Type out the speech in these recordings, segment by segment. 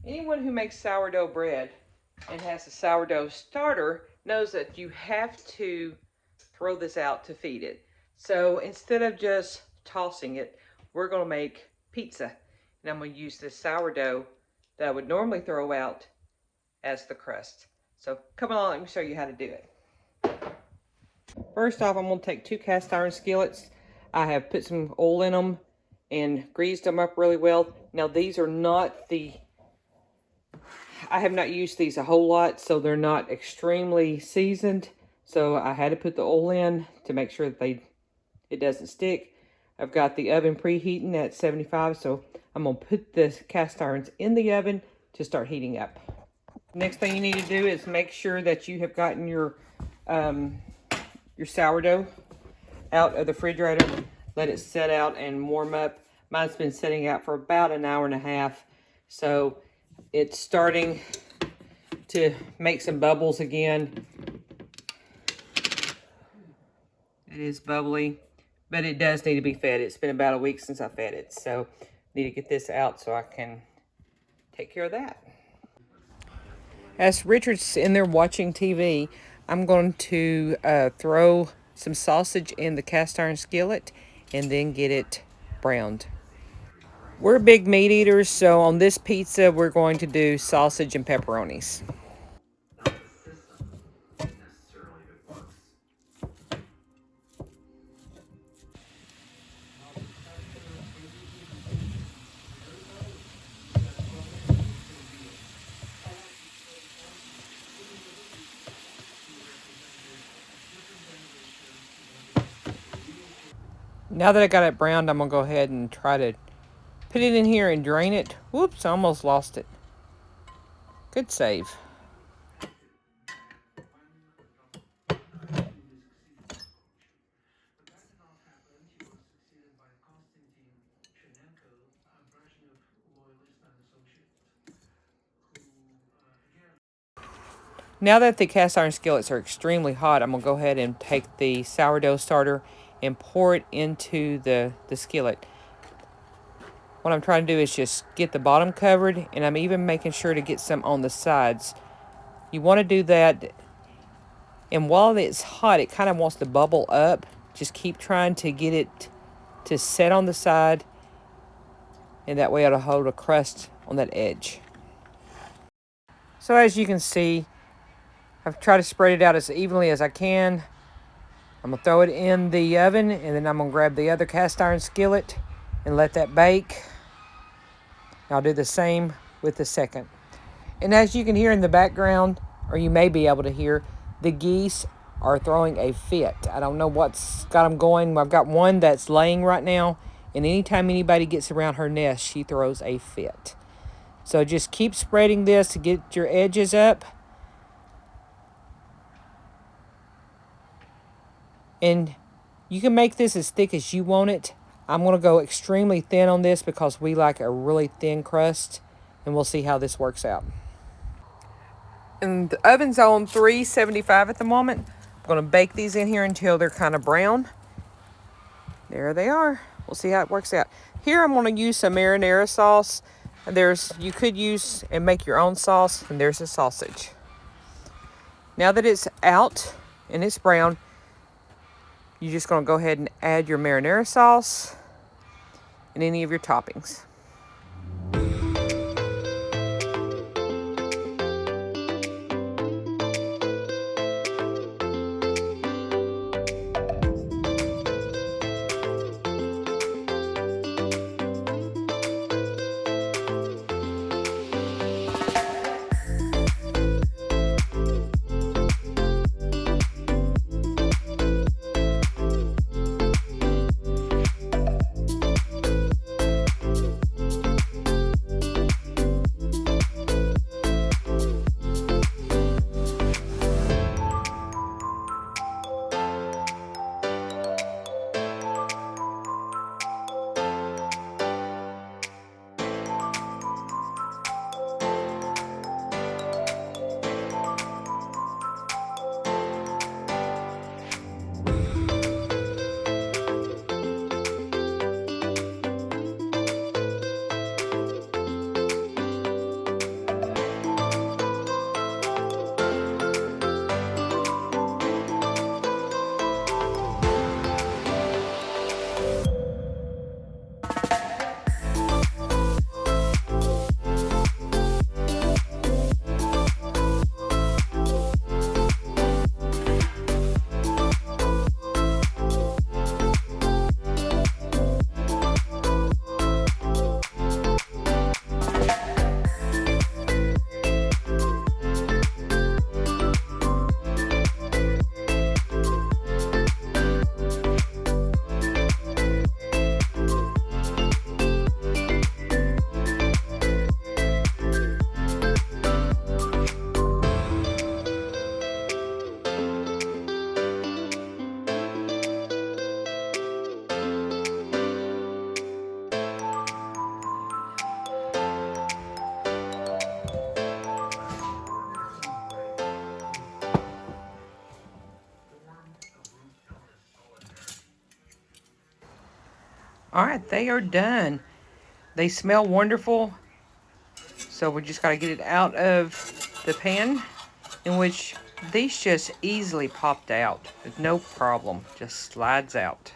Anyone who makes sourdough bread and has a sourdough starter knows that you have to throw this out to feed it. So instead of just tossing it, we're going to make pizza. And I'm going to use this sourdough that I would normally throw out as the crust. So come along, let me show you how to do it. First off, I'm going to take 2 cast iron skillets. I have put some oil in them and greased them up really well. Now these are not I have not used these a whole lot, so they're not extremely seasoned. So I had to put the oil in to make sure that it doesn't stick. I've got the oven preheating at 75, so I'm going to put the cast irons in the oven to start heating up. Next thing you need to do is make sure that you have gotten your sourdough out of the refrigerator. Let it set out and warm up. Mine's been sitting out for about an hour and a half, so it's starting to make some bubbles again. It is bubbly, but it does need to be fed. It's been about a week since I fed it, so I need to get this out so I can take care of that. As Richard's in there watching TV, I'm going to throw some sausage in the cast iron skillet and then get it browned. We're big meat eaters, so on this pizza, we're going to do sausage and pepperonis. Now that I got it browned, I'm going to go ahead and try to put it in here and drain it. Whoops, I almost lost it. Good save. Now that the cast iron skillets are extremely hot, I'm going to go ahead and take the sourdough starter and pour it into the skillet. What I'm trying to do is just get the bottom covered, and I'm even making sure to get some on the sides. You want to do that, and while it's hot, it kind of wants to bubble up. Just keep trying to get it to set on the side, and that way it'll hold a crust on that edge. So as you can see, I've tried to spread it out as evenly as I can. I'm going to throw it in the oven, and then I'm going to grab the other cast iron skillet and let that bake. I'll do the same with the second. And as you can hear in the background, or you may be able to hear, the geese are throwing a fit. I don't know what's got them going. I've got one that's laying right now, and anytime anybody gets around her nest, she throws a fit. So just keep spreading this to get your edges up. And you can make this as thick as you want it. I'm going to go extremely thin on this because we like a really thin crust. And we'll see how this works out. And the oven's on 375 at the moment. I'm going to bake these in here until they're kind of brown. There they are. We'll see how it works out. Here I'm going to use some marinara sauce. You could use and make your own sauce. And there's the sausage. Now that it's out and it's brown, you're just going to go ahead and add your marinara sauce and any of your toppings. All right, they are done. They smell wonderful. So we just got to get it out of the pan, in which these just easily popped out. There's no problem. Just slides out.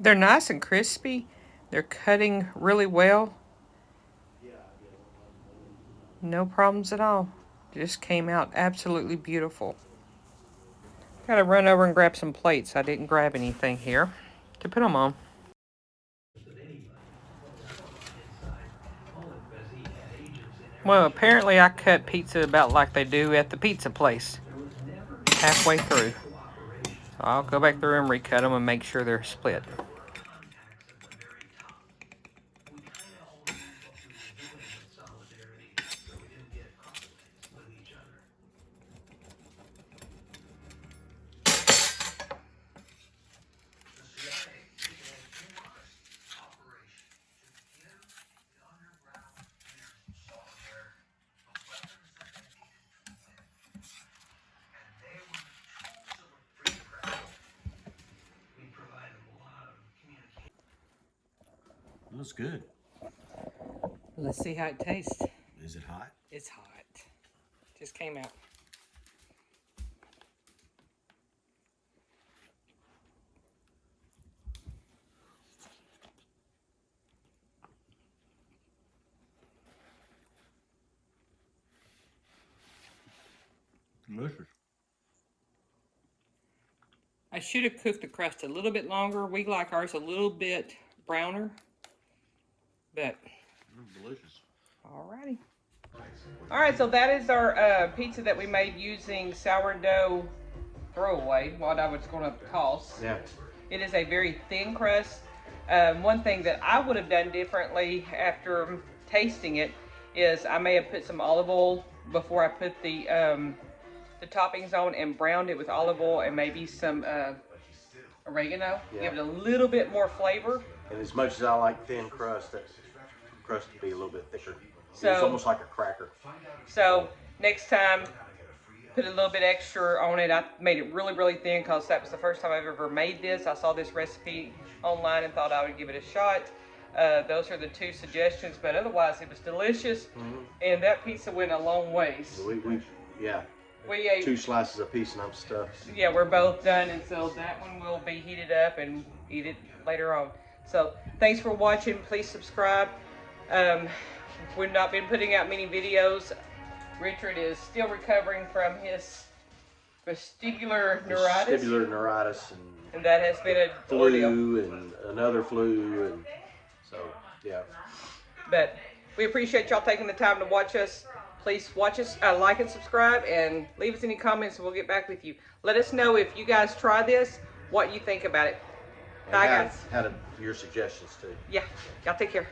They're nice and crispy. They're cutting really well. No problems at all. Just came out absolutely beautiful. Gotta run over and grab some plates. I didn't grab anything here to put them on. Well, apparently I cut pizza about like they do at the pizza place. Halfway through. So I'll go back through and recut them and make sure they're split. It looks good. Let's see how it tastes. Is it hot? It's hot. Just came out. Delicious. I should have cooked the crust a little bit longer. We like ours a little bit browner. But Delicious. alrighty. Alright, so that is our pizza that we made using sourdough throwaway, what I was going to toss. Yeah. It is a very thin crust. One thing that I would have done differently after tasting it is I may have put some olive oil before I put the toppings on and browned it with olive oil and maybe some oregano. Yeah. Give it a little bit more flavor. And as much as I like thin crust, that crust would be a little bit thicker. So, it's almost like a cracker. So next time, put a little bit extra on it. I made it really, really thin because that was the first time I've ever made this. I saw this recipe online and thought I would give it a shot. Those are the two suggestions, but otherwise it was delicious. And that pizza went a long ways. We ate 2 slices a piece and I'm stuffed. Yeah, we're both done, and so that one will be heated up and eat it later on. So thanks for watching. Please subscribe. We've not been putting out many videos. Richard is still recovering from his vestibular neuritis. Vestibular neuritis And that has been a flu ordeal. and another flu, and so yeah. But we appreciate y'all taking the time to watch us. Please watch us, like and subscribe, and leave us any comments, and we'll get back with you. Let us know if you guys try this, what you think about it. Bye, guys. Had your suggestions too. Yeah, y'all take care.